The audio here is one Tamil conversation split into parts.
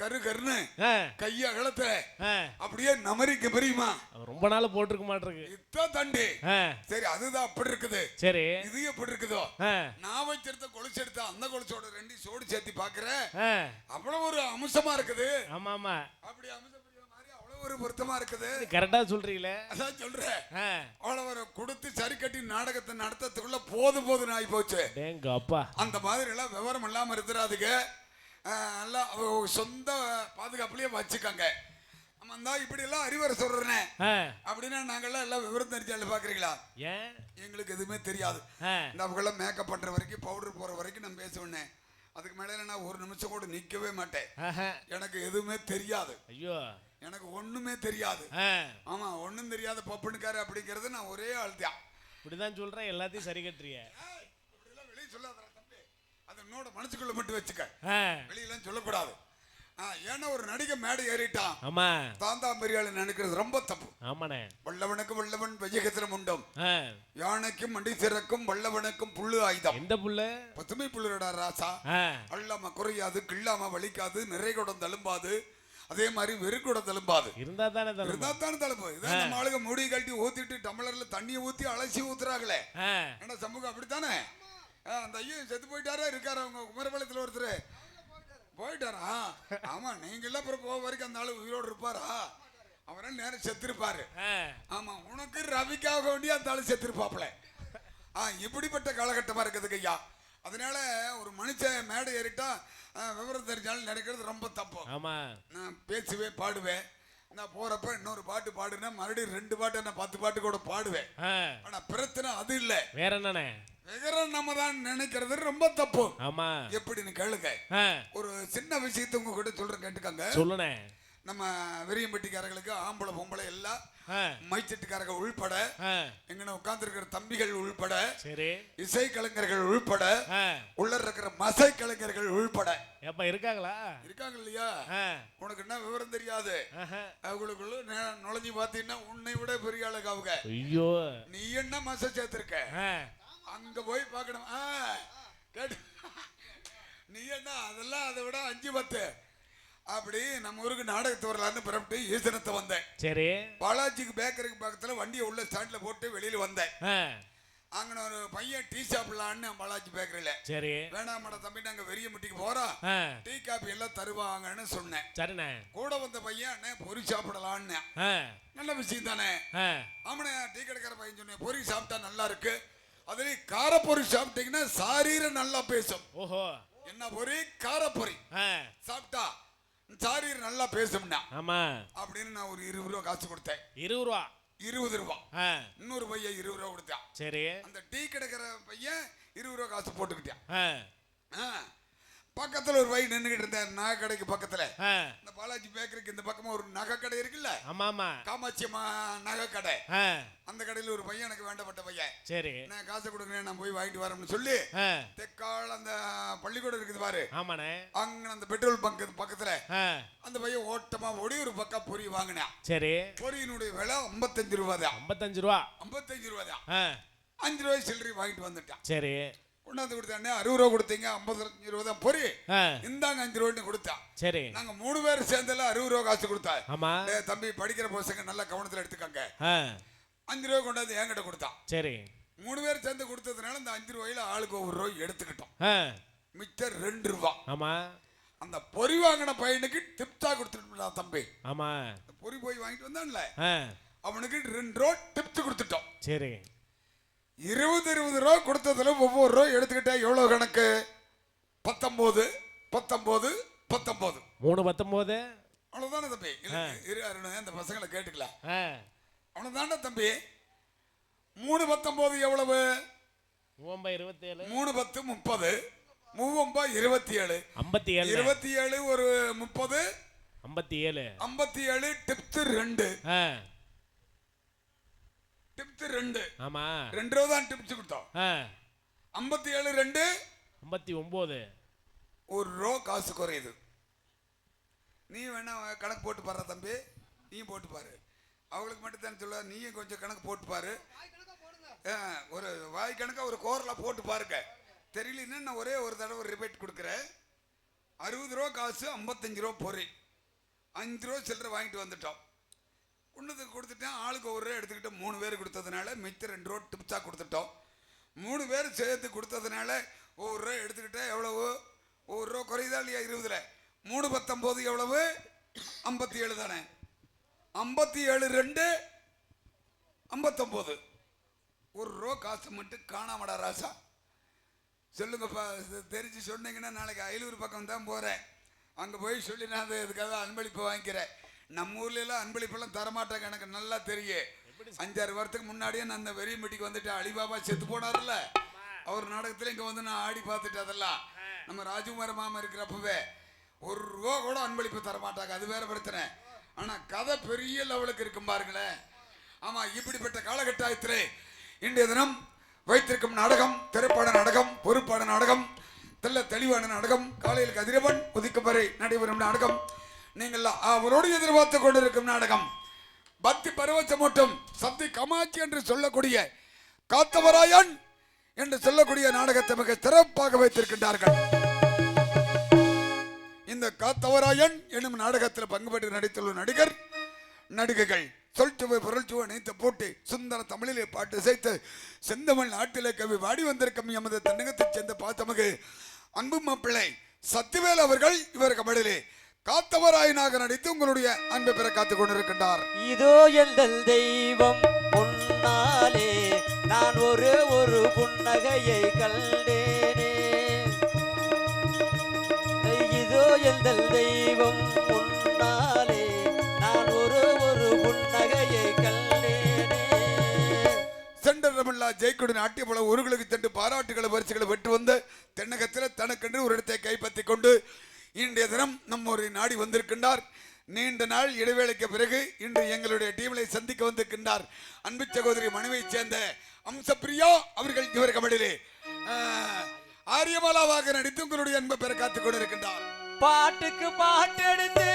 கரு கருன்னு கைய அகலத்துல அப்படியே நமரிக்க பெரியுமா ரொம்ப நாள் போட்டிருக்க மாட்டிருக்கு இதான் தண்டி. சரி அதுதான் அப்படி இருக்குது. சரி இது எப்படி இருக்குதோ நான் வச்சிருந்த கொலுசு எடுத்த அந்த கொலுசோட ரெண்டு சோடு சேர்த்து பாக்குறேன். அவ்வளவு ஒரு அம்சமா இருக்குது. ஆமா ஆமா அப்படி அம்சம் மாதிரி அவ்வளவு ஒரு பொருத்தமா இருக்குது. கரெக்டா சொல்றீங்களே. அதான் சொல்றேன். அவ்வளவு ஒரு கொடுத்து சரி கட்டி நாடகத்தை நடத்ததுக்குள்ள போதும் ஆகி போச்சு. அப்பா அந்த மாதிரி எல்லாம் விவரம் இல்லாம இருக்கிறாதுங்க. எல்லாம் சொந்த பாதுகாப்புலயே வச்சுக்கோங்க. நம்ம இப்படி எல்லாம் அறிவுரை சொல்றேன் அப்படின்னா நாங்கெல்லாம் எல்லாம் விவரம் தெரிஞ்சால பாக்குறீங்களா? எங்களுக்கு எதுவுமே தெரியாது. இந்த மேக்கப் பண்ற வரைக்கும் பவுடர் போற வரைக்கும் நான் பேசுவேன். அதுக்கு மேல நான் ஒரு நிமிஷம் கூட நிக்கவே மாட்டேன். எனக்கு எதுவுமே தெரியாது. ஐயோ எனக்கு ஒண்ணுமே தெரியாது. ஆமா ஒண்ணும் தெரியாத பப்புனுக்காரு அப்படிங்கறது நான் ஒரே ஆள் தான். இப்படிதான் சொல்றேன். எல்லாத்தையும் சரி கட்டுறிய வெளியே சொல்லாத தம்பி. அது என்னோட மனசுக்குள்ள மட்டும் வச்சுக்க. வெளியெல்லாம் சொல்லக்கூடாது. ஏன்னா ஒரு நடிகை மேடை ஏறிட்டான். ஆமா தாந்தா பெரியாளு நினைக்கிறது ரொம்ப தப்பு. ஆமாண்ணே. வல்லவனுக்கு வல்லவன் வையகத்திலும் உண்டும். யானைக்கும் மண்டி சிறக்கும் வல்லவனுக்கும் புல்லு ஆயுதம். எந்த புல்லு? பசுமை புல்லுடா ராசா. அல்லாம குறையாது கிள்ளாம வலிக்காது நிறை குடம் தழும்பாது. அதே மாதிரி வெறுக்குடம் தழும்பாது. இருந்தா தானே தழும்பு. இதான் நம்ம ஆளுங்க முடி கட்டி ஊத்திட்டு டம்ளர்ல தண்ணியை ஊத்தி அலசி ஊத்துறாங்களே. ஏன்னா சமூகம் அப்படித்தானே. அந்த ஐயன் செத்து போயிட்டாரா இருக்காரு அவங்க குமரபாளையத்துல ஒருத்தர் போயிட்டாரா? ஆமா நீங்க எல்லாம் அப்புறம் போக வரைக்கும் அந்த ஆளு உயிரோடு இருப்பாரா? அவரை நேரம் செத்துருப்பாரு. ஆமா உனக்கு ரவிக்காக வேண்டிய அந்த ஆளு செத்துருப்பாப்ல. இப்படிப்பட்ட காலகட்டமா இருக்குது ஐயா. அதனால ஒரு மனுஷன் மேடை ஏறிட்டா விவரம் தெரிஞ்சாலும் நடக்கிறது ரொம்ப தப்பு. ஆமா நான் பேசுவேன் பாடுவேன். நான் போறப்ப இன்னொரு பாட்டு பாடுனா மறுபடியும் 2 பாட்டு நான் 10 பாட்டு கூட பாடுவேன். ஆனா பிரச்சனை அது இல்ல. வேற என்னண்ணே? நம்ம தான் நினைக்கிறது ரொம்ப தப்பு. ஆமா எப்படின்னு கேளுங்க. ஒரு சின்ன விஷயத்தை உங்க கிட்ட சொல்றேன் கேட்டுக்கங்க. சொல்லுனே. நம்ம வெறியம்பட்டிக்காரர்களுக்கு ஆம்பளை பொம்பளை எல்லாம் மைச்சட்டுக்காரங்க உள்பட எங்கன உட்கார்ந்து இருக்கிற தம்பிகள் உள்பட இசை கலைஞர்கள் உள்பட உள்ள இருக்கிற மசை கலைஞர்கள் உள்பட இருக்காங்களா? இருக்காங்க இல்லையா? உனக்கு என்ன விவரம் தெரியாது. அவங்களுக்குள்ள நுழைஞ்சு பாத்தீங்கன்னா உன்னை விட பெரிய ஆளுக்கு அவங்க. ஐயோ நீ என்ன மசை சேர்த்திருக்க அங்க போய் பார்க்கணும். நீ என்ன அதெல்லாம் அதை விட 5-10 அப்படி நம்ம ஊருக்கு நாடகத்து வரலான்னு புறப்பட்டு ஈசனத்தை வந்தேன். சரி பாலாஜிக்கு பேக்கருக்கு பக்கத்துல வண்டியை உள்ள ஸ்டாண்ட்ல போட்டு வெளியில வந்தேன். அங்க ஒரு பையன் டீ சாப்பிடலான்னு பாலாஜி பேக்கரியில. சரி வேணாமட தம்பி நாங்க வெறிய முட்டிக்கு போறோம் டீ காபி எல்லாம் தருவாங்கன்னு சொன்னேன். சரிண்ணே. கூட வந்த பையன் பொறி சாப்பிடலான்னு. நல்ல விஷயம் தானே. ஆமாண்ணே டீ கடைக்கார பையன் சொன்னேன் பொறி சாப்பிட்டா நல்லா இருக்கு. அதுல காரப்பொறி சாப்பிட்டீங்கன்னா சாரீரம் நல்லா பேசும். ஓஹோ என்ன பொறி? காரப்பொறி சாப்பிட்டா சாரீரம் நல்லா பேசும்னா. ஆமா அப்படின்னு நான் ஒரு 20 ரூபா காசு கொடுத்தேன். 20 ரூபா இன்னொரு பையன் 20 ரூபா கொடுத்தான். சரி அந்த டீ கிடைக்கிற பையன் 20 ரூபா காசு போட்டுக்கிட்டான். பக்கத்துல ஒரு பையன் நின்றுகிட்டு இருந்தேன் நகை கடைக்கு பக்கத்துல. இந்த பாலாஜி பேக்கரிக்கு இந்த பக்கமா ஒரு நகை கடை இருக்குல்ல. ஆமா காமாட்சி நகை கடை. அந்த கடையில ஒரு பையன் எனக்கு வேண்டப்பட்ட பையன். சரி நான் காசை கொடுக்குறேன் நான் போய் வாங்கிட்டு வரேன்னு சொல்லி தெக்கால அந்த பள்ளிக்கூடம் இருக்குது பாரு. ஆமாண்ணே. அங்க அந்த பெட்ரோல் பங்க் பக்கத்துல அந்த பையன் ஓட்டமா ஓடி ஒரு பக்கம் பொறி வாங்கினான். சரி பொரியினுடைய விலை 55 ரூபா தான். 55 ரூபா தான். 5 ரூபாய் சில்லறை வாங்கிட்டு வந்துட்டான். சரி கொண்டாந்து கொடுத்தானே 60 ரூபா கொடுத்தீங்க 55 ரூபா தான் பொறி இந்தாங்க 5 ரூபான்னு கொடுத்தான். சரி நாங்க 3 பேர் சேர்ந்தெல்லாம் 60 ரூபா காசு கொடுத்தா. ஆமா தம்பி படிக்கிற பசங்க நல்லா கவனத்துல எடுத்துக்காங்க. 5 ரூபா கொண்டாந்து என்கிட்ட கொடுத்தான். சரி 3 பேர் சேர்ந்து கொடுத்ததுனால இந்த 5 ரூபாயில ஆளுக்கு 1 ரூபாய் எடுத்துக்கிட்டோம். மிச்சம் 2 ரூபா. ஆமா அந்த பொறி வாங்கின பையனுக்கு டிப்ஸா கொடுத்துட்டா தம்பி. ஆமா பொறி போய் வாங்கிட்டு வந்தான்ல அவனுக்கு 2 ரூபா டிப்ஸ் கொடுத்துட்டோம். சரி 20 ரூபா கொடுத்ததுல ஒவ்வொரு ரூபா எடுத்துக்கிட்டா எவ்வளவு கணக்கு? 19 19 19 3 19 அவ்வளவுதானே தம்பி. அந்த பசங்களை கேட்டுக்கலாம். அவ்வளவுதானே தம்பி. 3 19 எவ்வளவு? 27 3 10 30 27 27 ஒரு 30 57 டிப்ஸ் 2 டிப்ஸ் 2. ஆமா 2 ரூபா தான் டிப்ஸ் கொடுத்தோம். 57 2 59 1 ரூபா காசு குறையுது. நீ வேணா கணக்கு போட்டு பாரு தம்பி. நீயும் போட்டு பாரு. அவங்களுக்கு மட்டும் தான் சொல்ல நீயும் கொஞ்சம் கணக்கு போட்டு பாரு. ஒரு வாய் கணக்கா ஒரு கோரில் போட்டு பாருங்க. தெரியலன்னா நான் ஒரே ஒரு தடவை ரிப்பீட் கொடுக்குறேன். 60 ரூபா காசு 55 ரூபா பொறி 5 ரூபா சில்லறை வாங்கிட்டு வந்துட்டோம். ஒன்றுத்துக்கு கொடுத்துட்டேன். ஆளுக்கு 1 ரூபா எடுத்துக்கிட்டு 3 பேர் கொடுத்ததுனால மிச்சம் 2 ரூபா டிப்ஸாக கொடுத்துட்டோம். 3 பேர் சேர்த்து கொடுத்ததுனால 1 ரூபா எடுத்துக்கிட்டேன். எவ்வளவு? 1 ரூபா குறையுதா இல்லையா? 20ல் 3 19 எவ்வளவு? 57 தானே. 57 2 59. 1 ரூபா காசு மட்டும் காணாமடா ராசா. சொல்லுங்கப்பா, தெரிஞ்சு சொன்னீங்கன்னா நாளைக்கு அயலூர் பக்கம் தான் போகிறேன். அங்கே போய் சொல்லி நான் இதுக்காக அன்பளிப்பு வாங்கிக்கிறேன். நம்ம ஊர்லலாம் அன்பளிப்பெல்லாம் தரமாட்டாங்க, எனக்கு நல்லா தெரியும். 5-6 வருஷத்துக்கு முன்னாடியே நான் அந்த வெறிய மீட்டிக்கு வந்துட்டு அலிபாபா செத்து போனார்ல, அவர் நாடகத்தில் இங்கே வந்து நான் ஆடி பார்த்துட்டு அதெல்லாம் நம்ம ராஜகுமார மாமா இருக்கிறப்பவே 1 ரூபா கூட அன்பளிப்பு தரமாட்டாங்க. அது வேற பிரச்சனை. ஆனால் கதை பெரிய லெவலுக்கு இருக்கும் பாருங்களேன். ஆமாம், இப்படிப்பட்ட காலகட்டத்திலே இன்றைய தினம் வைத்திருக்கும் நாடகம் திரைப்பட நாடகம், பொறுப்பாட நாடகம், தெளிவான நாடகம், காலையில் கதிரவன் உதிக்கும் வரை நடைபெறும் நாடகம், நீங்கள் அவரோடு எதிர்பார்த்து கொண்டிருக்கும் நாடகம், பக்தி பரவசமூட்டும் சக்தி காமாட்சி என்று சொல்லக்கூடிய காத்தவராயன் என்று சொல்லக்கூடிய நாடகத்தை மிக சிறப்பாக வைத்திருக்கின்றார்கள். இந்த காத்தவராயன் என்னும் நாடகத்தில் பங்கு பெற்று நடித்துள்ள நடிகர் நடிகைகள் சொல்சுவை பொருள்சுவை இணைத்து போட்டு சுந்தர தமிழிலே பாட்டு இசைத்து செந்தமிழ் நாட்டிலே கவி வாடி வந்திருக்கும் எமது தென்னகத்தைச் சேர்ந்த பாத்தமகு அன்பு மாப்பிள்ளை சத்திவேல் அவர்கள் இவர் கபடிலே காத்தவராயனாக நடித்து உங்களுடைய அன்பை பெற காத்துக் கொண்டிருக்கின்றார். இதோ எங்கள் தெய்வம் முன்னாலே நான் ஒரு புன்னகையை கண்டேனே. இதோ எங்கள் தெய்வம் முன்னாலே நான் ஒரு புன்னகையை கண்டேனே. சென்றமில்லா ஜெயக்குடி நாட்டிய பல ஊர்களுக்கு சென்று பாராட்டுகளை பரிசுகளை பெற்று வந்த தென்னகத்தில் தனக்கென்று ஒரு இடத்தை கைப்பற்றி கொண்டு இன்றைய தினம் நம்ம ஒரு நாடி வந்திருக்கின்றார். நீண்ட நாள் இடைவேளைக்கு பிறகு இன்று எங்களுடைய டீமிலை சந்திக்க வந்திருக்கின்றார் அன்பு சகோதரி மனைவியை சேர்ந்த அம்சப்பிரியா அவர்கள். இவர் கபடிலே ஆரியமாலாவாக நடித்து உங்களுடைய அன்பை பெற காத்துக் கொண்டிருக்கின்றார். பாட்டுக்கு பாட்டெடுத்து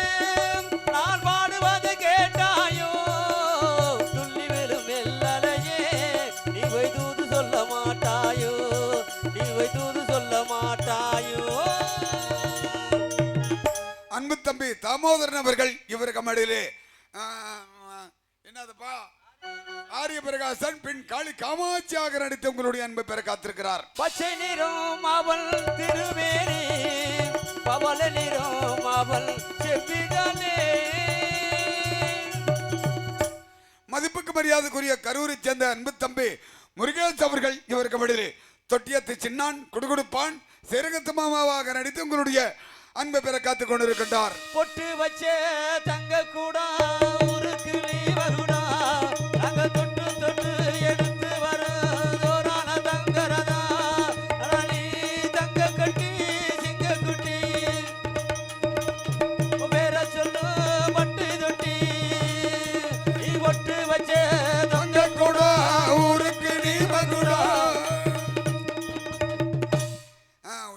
நான் பாடுவது கேட்டாயோ, துள்ளி வெறும் எல்லலையே நீ வைதூது சொல்ல மாட்டாயோ, நீ வைதூது சொல்ல மாட்டாயோ. அன்பு தம்பி தாமோதரன் அவர்கள் இவர் கமடிலே என்னதுப்பா ஆரிய பிரகாசன் பின் காளி காமாட்சியாக நடித்து உங்களுடைய அன்பை பெற காத்திருக்கிறார். பச்சை நிறம் அவள் திருமேனி, பவள நிறம் அவள் செவ்விதமே. மதிப்புக்கு மரியாதைக்குரிய கரூரை சேர்ந்த அன்பு தம்பி முருகேஷ் அவர்கள் இவர் கபடிலே தொட்டியத்து சின்னான் குடுகுடுப்பான் சேரகத்து மாமாவாக நடித்து உங்களுடைய அன்பை பெற காத்துக் கொண்டிருக்கின்றார். பொட்டு வச்ச தங்க கூடா ஊருக்கு நீ வருடா, நாங்க தொட்டு தொட்டு எடுத்து வரோரான தங்கரதா, நீ தங்க கட்டி சிங்க குட்டி வேற சொல்லு பட்டு தொட்டி. நீ பொட்டு வச்ச தங்க கூடா ஊருக்கு நீ வருடா.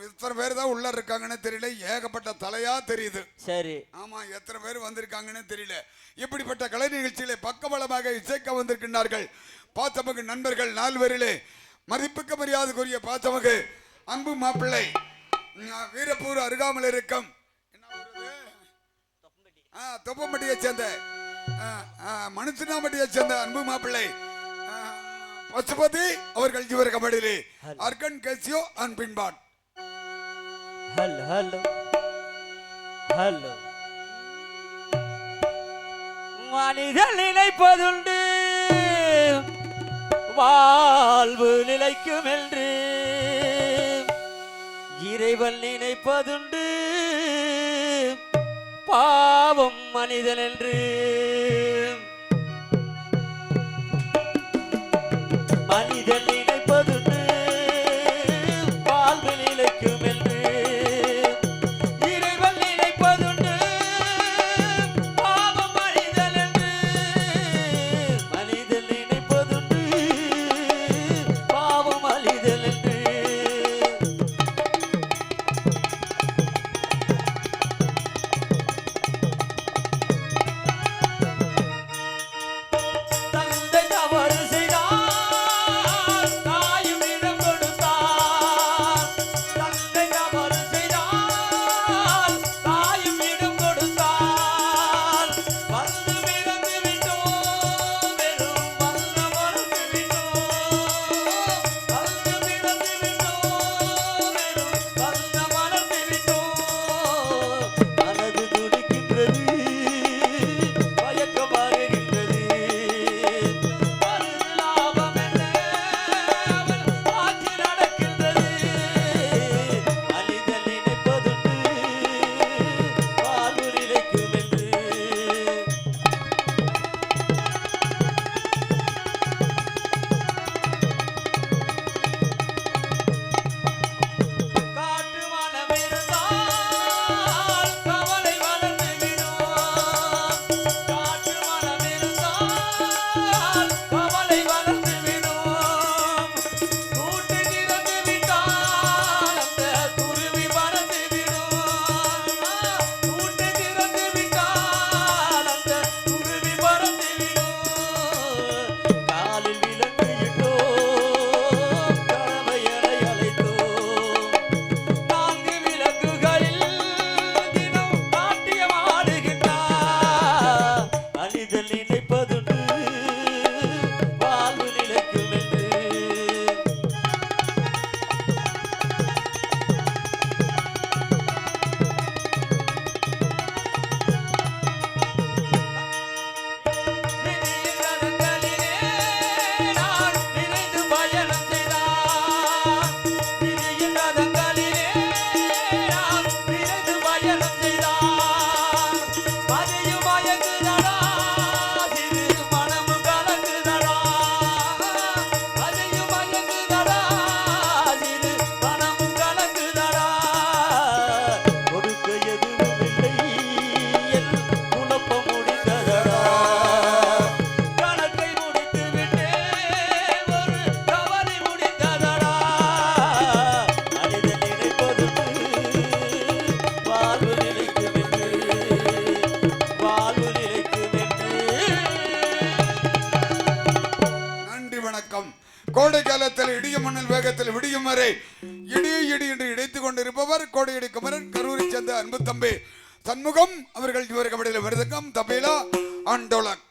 எத்தனை பேர் தான் உள்ள இருக்காங்கன்னு தெரியல, ஏகப்பட்ட தலையா தெரியுது. சரி, ஆமா, எத்தனை பேர் வந்திருக்காங்கன்னு தெரியல. இப்படிப்பட்ட கலை நிகழ்ச்சியிலே பக்கபலமாக இசைக்க வந்திருக்கின்றார்கள் பாத்தமகு நண்பர்கள் 4 பேரிலே மதிப்புக்கு மரியாதைக்குரிய பாத்தமகு அன்பு மாப்பிள்ளை வீரப்பூர் அருகாமல் இருக்கும் தொப்பம்பட்டியை சேர்ந்த மனுஷனாம்பட்டியை சேர்ந்த அன்பு மாப்பிள்ளை பசுபதி அவர்கள் இவர் கபடியிலே அர்கன் கேசியோ அன்பின்பான். Hello hello hello. மனிதன் நினைப்பதுண்டு வாழ்வு நிலைக்கும் என்று, இறைவன் நினைப்பதுண்டு பாவம் மனிதன் என்று. மனிதன் நினைப்பதுண்டு வாழ்வு நிலைக்கும் என்று, தந்தை தவறு செய்தார் மணல் வேகத்தில் விடியும் வரை இடி இடி என்று இடைத்துக் கொண்டிருப்பவர் கோடியடி குமரன் கரூரை சேர்ந்த அன்பு தம்பி சண்முகம் அவர்கள். இவர் கபடியில் விருதுக்கம் தபேலா ஆண்டோலக்.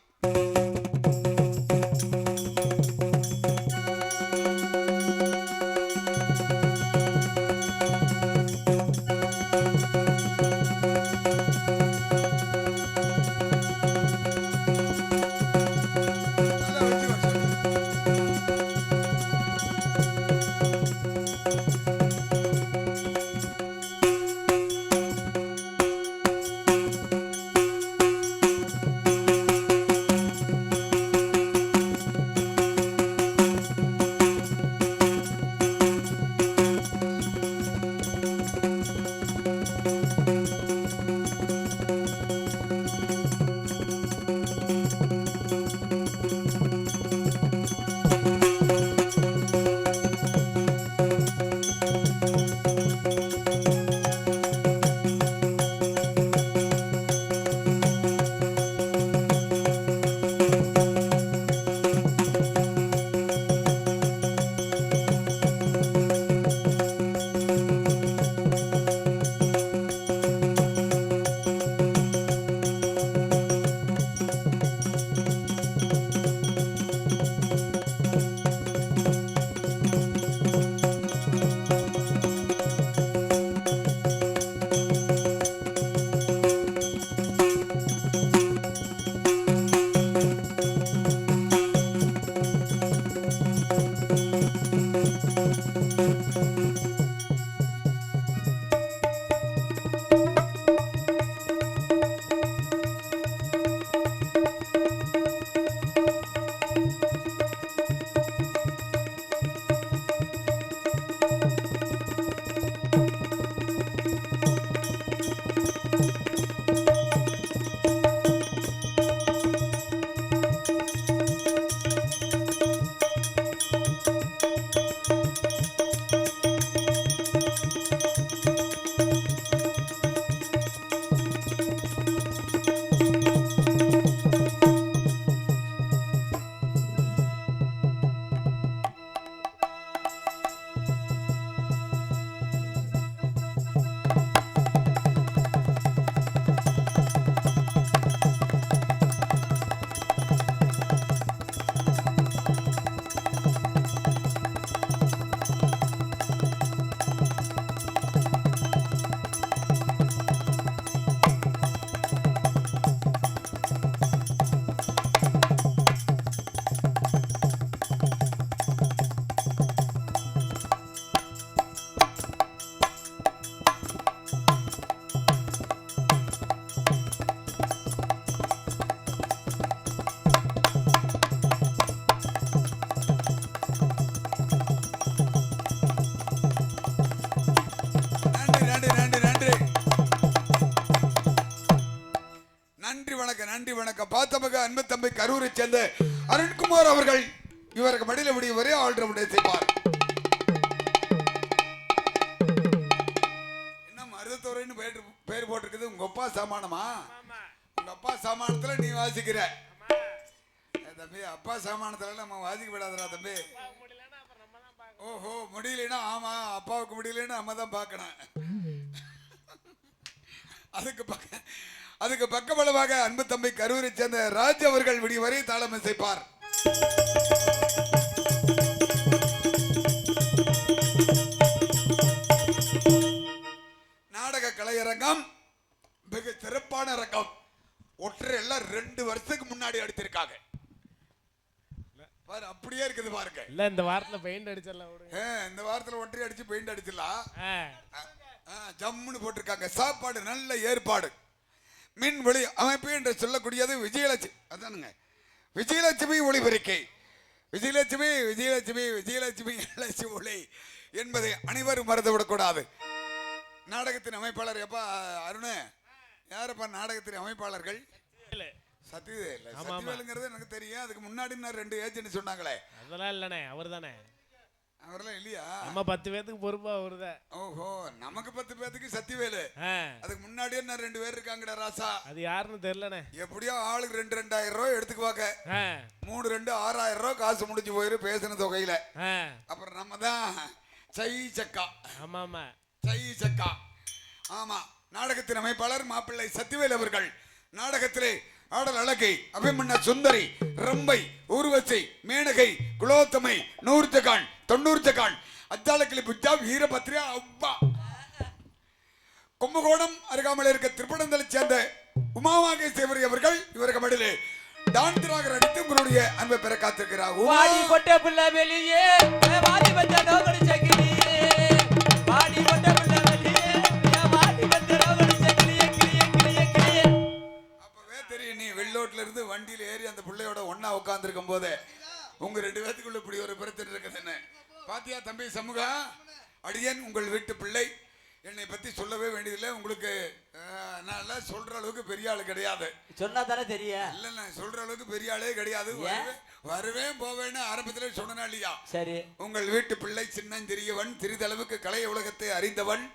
நன்றி வணக்கம். பார்த்தமக அன்பு தம்பி கரூரை சேர்ந்த அருண்குமார் அவர்கள் இவருக்கு மடியில முடிய ஒரே ஆல்ரவுண்டை செய்வார். என்ன மருதத்துறைன்னு பேர் போட்டிருக்குது. உங்க அப்பா சாமானமா? உங்க அப்பா சாமானத்துல நீ வாசிக்கிற தம்பி. அப்பா சாமானத்துல நம்ம வாசிக்க விடாதரா தம்பி. ஓஹோ, முடியலன்னா ஆமா, அப்பாவுக்கு முடியலன்னு நம்ம தான் பார்க்கணும். அதுக்கு பக்கபலமாக அன்பு தம்பி கரூரை சேர்ந்த ராஜ் அவர்கள் விடி வரை தாளம் இசைப்பார். நாடக கலையரங்கம் மிக சிறப்பான அரங்கம். ஒற்றை எல்லாம் 2 வருஷத்துக்கு முன்னாடி அடித்திருக்காங்க. அப்படியே இருக்குது பாருங்க. இல்ல இந்த வாரத்துல பெயிண்ட் அடிச்சிடலாம். இந்த வாரத்துல ஒற்றை அடிச்சு பெயிண்ட் அடிச்சிடலாம். ஜம்முன்னு போட்டிருக்காங்க. சாப்பாடு நல்ல ஏற்பாடு. மின் ஒளி அமைப்பு என்று சொல்லக்கூடியது விஜயலட்சுமி. அதானுங்க விஜயலட்சுமி ஒளிபெருக்கை. விஜயலட்சுமி விஜயலட்சுமி விஜயலட்சுமி லட்சுமி ஒளி என்பதை அனைவரும் மறந்துவிடக்கூடாது. நாடகத்தின் அமைப்பாளர் எப்பா அருண் யாரப்பா நாடகத்தின் அமைப்பாளர்கள்? சத்யவேலுங்கிறது எனக்கு தெரியும். அதுக்கு முன்னாடி நான் 2 ஏஜென்ட் சொன்னாங்களே, அதெல்லாம் இல்லனே, அவர்தானே. அவரெல்லாம் இல்லையா? நம்ம 10 பேத்துக்கு பொறுப்பா வருத. ஓஹோ, நமக்கு 10 பேத்துக்கு சத்திவேலு. அதுக்கு முன்னாடியே நான் 2 பேர் இருக்காங்கடா ராசா. அது யாருன்னு தெரியலனே. எப்படியோ ஆளுக்கு 2000 ரூபாய் எடுத்துக்குவாங்க. 3 2 6000 ரூபாய் காசு முடிஞ்சு போயிரு பேசின தொகையில. அப்புறம் நம்ம தான் சை சக்கா. ஆமா ஆமா, சை சக்கா. ஆமா, நாடகத்தின் அமைப்பாளர் மாப்பிள்ளை சத்திவேல் அவர்கள் நாடகத்திலே ஆடல் அழகை, அபிமன்ன சுந்தரி, ரம்பை, ஊர்வசி, மேனகை, குலோத்தமை, 100 ஜகான், 90 ஜகான், அஜாலக்கிளி புஜா, வீரபத்ரியா, அவ்வா, கும்பகோணம் அருகாமல் இருக்க திருப்பனந்தலை சேர்ந்த உமாவாகை சேவரி அவர்கள் இவருக்கு மடிலே டான்ஸராக நடித்து உங்களுடைய அன்பை பெற காத்திருக்கிறார். வாடி கொட்ட பிள்ளை வெளியே வாடி வந்த நோகடி சக்கிலியே, வாடி கொட்ட பிள்ளை வெளியே வாடி வந்த நோகடி சக்கிலியே, கிளியே கிளியே கிளியே. அப்பவே தெரியும் நீ வெள்ளோட்ல இருந்து வண்டியில ஏறி அந்த பிள்ளையோட ஒண்ணா உட்கார்ந்து இருக்கும் போதே உங்க 2 பேத்துக்குள்ள இப்படி ஒரு பிரச்சனை இருக்குதுன்னு பாத்தியா தம்பி சமூகா? அடியேன் உங்கள் வீட்டு பிள்ளை, என்னை பத்தி சொல்லவே வேண்டியதில்லை. உங்களுக்கு நான் சொல்ற அளவுக்கு பெரிய ஆளு கிடையாது. சொன்னா தானே தெரியும். இல்ல நான் சொல்ற அளவுக்கு பெரிய ஆளே கிடையாது. வருவேன் போவேன்னு ஆரம்பத்திலே சொன்னா இல்லையா? சரி. உங்கள் வீட்டு பிள்ளை சின்னஞ்சிறியவன், சிறிதளவுக்கு கலை உலகத்தை அறிந்தவன்.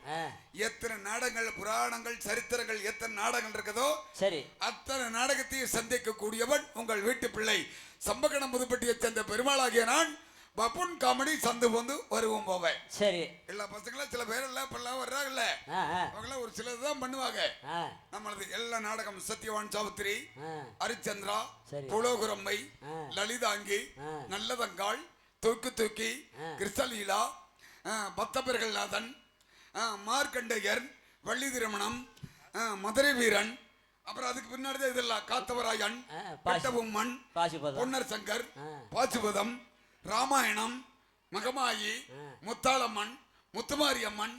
எத்தனை நாடகங்கள், புராணங்கள், சரித்திரங்கள் எத்தனை நாடகங்கள் இருக்குதோ சரி அத்தனை நாடகத்தையும் சந்திக்க கூடியவன் உங்கள் வீட்டு பிள்ளை. சம்பகணம் புதுப்பட்டியை சேர்ந்த பெருமாளாகிய நான் பப்புன் காமெடி சந்து வந்து வருவோம் போவேன். சரி. எல்லா பசங்களும் சில பேர் எல்லாம் இப்பெல்லாம் வர்றாங்கல்ல, அவங்களாம் ஒரு சிலர் தான் பண்ணுவாங்க. நம்மளது எல்லா நாடகம் சத்யவான் சாவித்திரி, ஹரிச்சந்திரா, புலோகுரம்மை, லலிதாங்கி, நல்லதங்காள், தூக்கு தூக்கி, கிருஷ்ணலீலா, பத்தபெருகல்நாதன், மார்க்கண்டேயர், வள்ளி திருமணம், மதுரை வீரன், அப்புறம் அதுக்கு பின்னாடி இதெல்லாம் காத்தவராயன், பட்டபொம்மன், பொன்னர் சங்கர், பாசுபதம், ராமாயணம், மகமாயி, முத்தாளம்மன், முத்துமாரியம்மன்,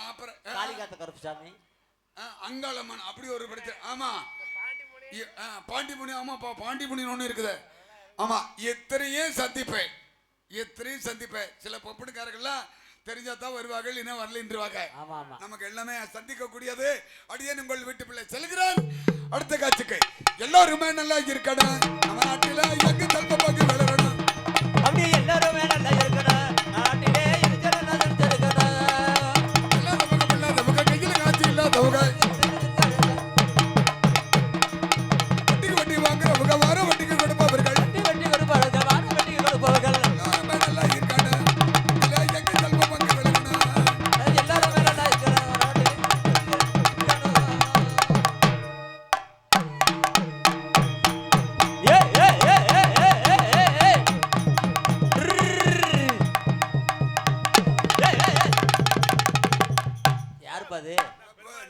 அப்புறம் கருப்புசாமி, அங்காளம்மன், அப்படி ஒரு படிச்ச. ஆமா பாண்டிமுனி. ஆமாப்பா பாண்டிமுனின்னு ஒண்ணு இருக்குது. ஆமா, எத்தனையும் சந்திப்பேன், எத்தனையும் சந்திப்பேன். சில பொப்புனுக்காரர்கள்லாம் தெரிஞ்சாதான் வருவார்கள், இன்னும் வரலின்றுவாங்க. நமக்கு எல்லாமே சந்திக்க கூடியது. அடியேன் உங்கள் வீட்டு பிள்ளை செல்கிறான். அடுத்த காட்சிக்கு எல்லாருமே நல்லா இருக்கணும். நம்ம நாட்டில எங்கு தல்பப்பாக்கி வளரணும். அப்படியே எல்லாருமே நல்லா இருக்கணும். நாட்டிலே இருக்கணும். எல்லாம் நமக்கு இல்லாதவங்க, கையில காட்சி இல்லாதவங்க, வட்டிக்கு வட்டி வாங்குறவங்க, வார வட்டிக்கு கொடுப்பவர்கள், வட்டி கொடுப்பவர்கள், வார வட்டிக்கு கொடுப்பவர்கள் எல்லாருமே நல்லா இருக்கணும். எங்கு தல்பப்பாக்கி வளரணும். எல்லாருமே நல்லா இருக்கணும்.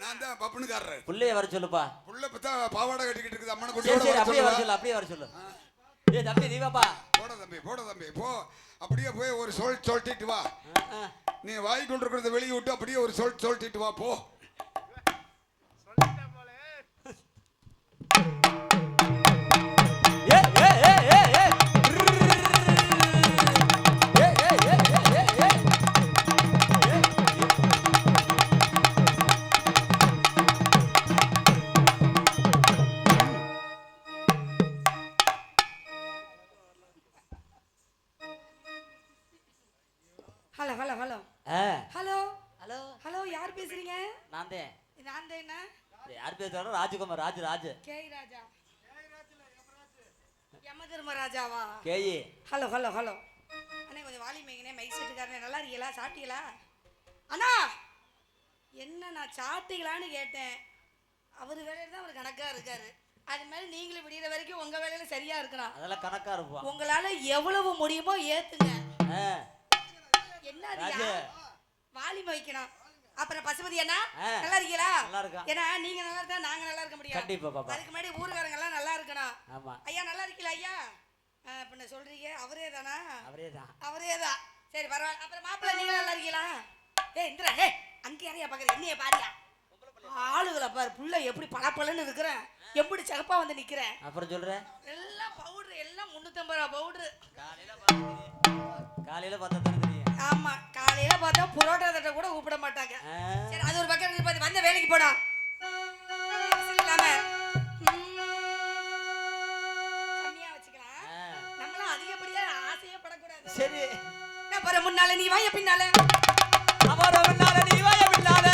நான் தான் பப்புனுக்காரர். புள்ளைய வர சொல்லுப்பா. புள்ள பத்தா பாவாடை கட்டிக்கிட்டு இருக்குது. அம்மனை கூட்டி அப்படியே வர சொல்லு, அப்படியே வர சொல்லு. ஏய் தம்பி நீ வாப்பா. போட தம்பி போ. அப்படியே போய் ஒரு சொல்லிட்டு வா. நீ வாய் கொண்டு இருக்கிறத வெளியே விட்டு அப்படியே ஒரு சொல்லிட்டு வா போ. ஹலோ யார் பேசுறீங்க? நான் என்ன யார் பேசுறாரு? ராஜகுமார், ராஜு கேய் ராஜா, யமதர்மராஜாவா? கேய். ஹலோ அண்ணே கொஞ்சம் வாலி மேய்ங்கனே, மைக் செட்டுக்காரனே. நல்லா இருக்கீங்களா? சாப்பிட்டீங்களா? அண்ணா என்ன நான் சாப்பிட்டீங்களான்னு கேட்டேன். அவர் வேலையில தான் அவர் கணக்கா இருக்காரு. அது மாதிரி நீங்களும் விடிகிற வரைக்கும் உங்க வேலையில சரியா இருக்கணும். அதெல்லாம் கணக்கா இருப்போம். உங்களால எவ்வளவு முடியுமோ ஏத்துங்க. என்ன வாலி வைக்கணும். அப்புறம் பசுபதி அண்ணா நல்லா இருக்கீங்களா? ஏன்னா நீங்க நல்லா இருந்தா நாங்க நல்லா இருக்க முடியும். அதுக்கு முன்னாடி ஊர்காரங்க எல்லாம் நல்லா இருக்கணும். ஐயா நல்லா இருக்கீங்களா ஐயா? இப்ப சொல்றீங்க அவரே தானா? அவரே தான். சரி பரவாயில்ல. அப்புறம் மாப்பிள்ளை நீங்க நல்லா இருக்கீங்களா? இந்திரா அங்க யாரையா பாக்குற? என்னைய பாரியா? ஆளுகளை பாரு, புள்ள எப்படி பளபளன்னு இருக்கிறேன், எப்படி சகப்பா வந்து நிக்கிறேன். அப்புறம் சொல்றேன் எல்லாம் பவுடர், எல்லாம் 350 ரூபா பவுடர். காலையில பார்த்தா தெரியும். ஆமா காலையில பார்த்தா புரோட்டா தட்ட கூட கூப்பிட மாட்டாங்க. சரி அது ஒரு பக்கம் இருந்து வந்த வேலைக்கு போடா. கம்மியா வச்சுக்கலாம். நம்மளும் அதிகப்படியா ஆசையே படக்கூடாது. சரி நீ வாய பின்னால நான் போற முன்னால நீ வாய பின்னால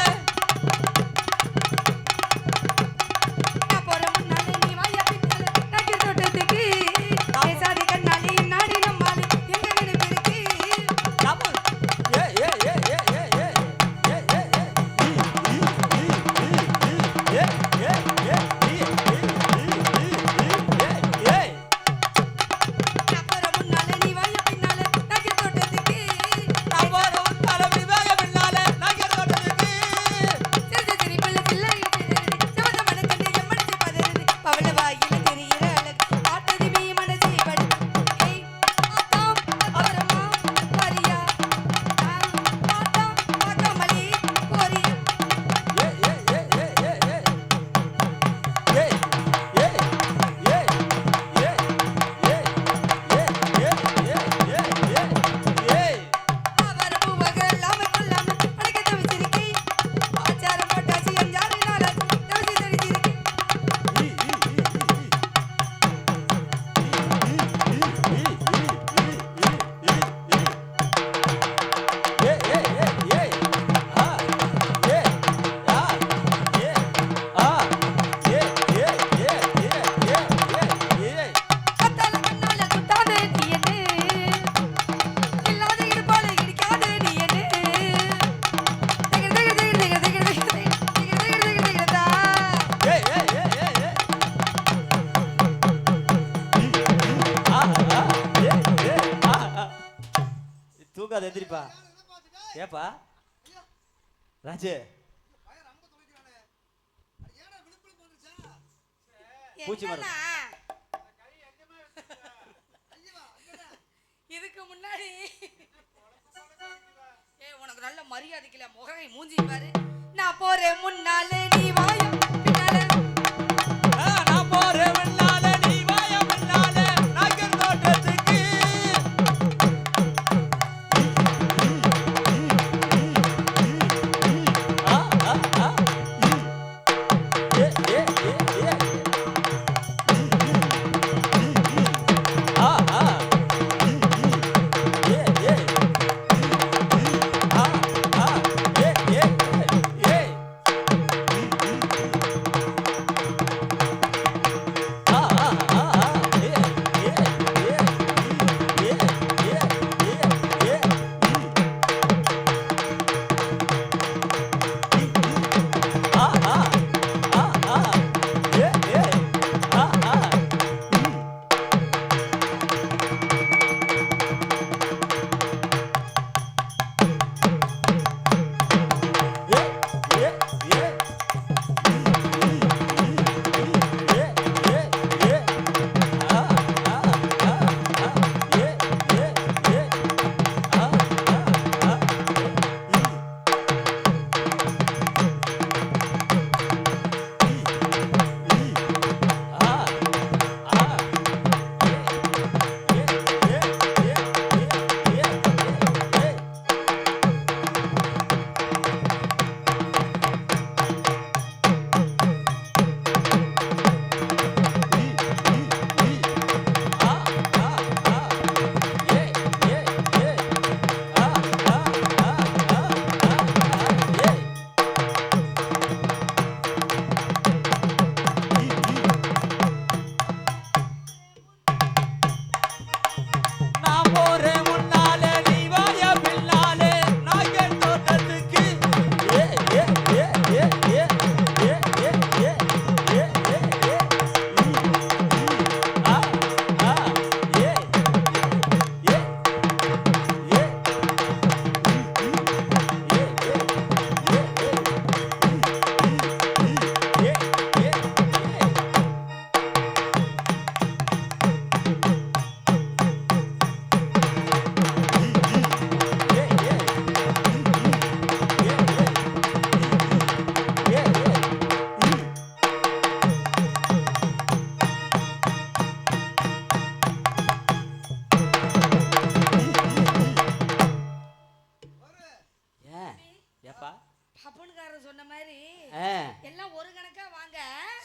நான் போற முன்னால நீ வாய பின்னால நாட்டு தோட்டத்துக்கு பேசாத கண்ணாலே நாடி நம்மால எங்க நினைப்பிருக்கு தூக்காத எந்திரிப்பா ஏப்பா ராஜு பூச்சி மரம் இதுக்கு முன்னாடி உனக்கு நல்ல மரியாதைக்கல முகரை மூஞ்சி பாரு நான் போறேன் முன்னாலே நீ வாய பின்னால நான் போறேன் முன்னால நீ வாய பின்னால நாகர் தோட்டத்துக்கு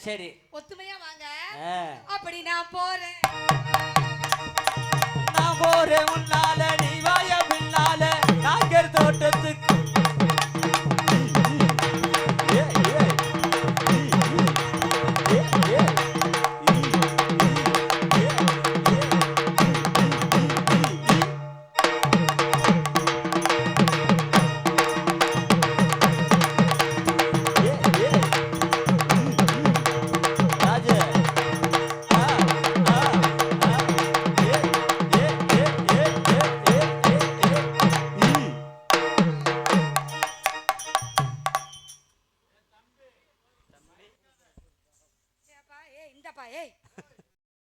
சரி ஒத்துமையா வாங்க அப்படி நான் போறேன் முன்னால நீ வாய பின்னால தேர் தோட்டத்துக்கு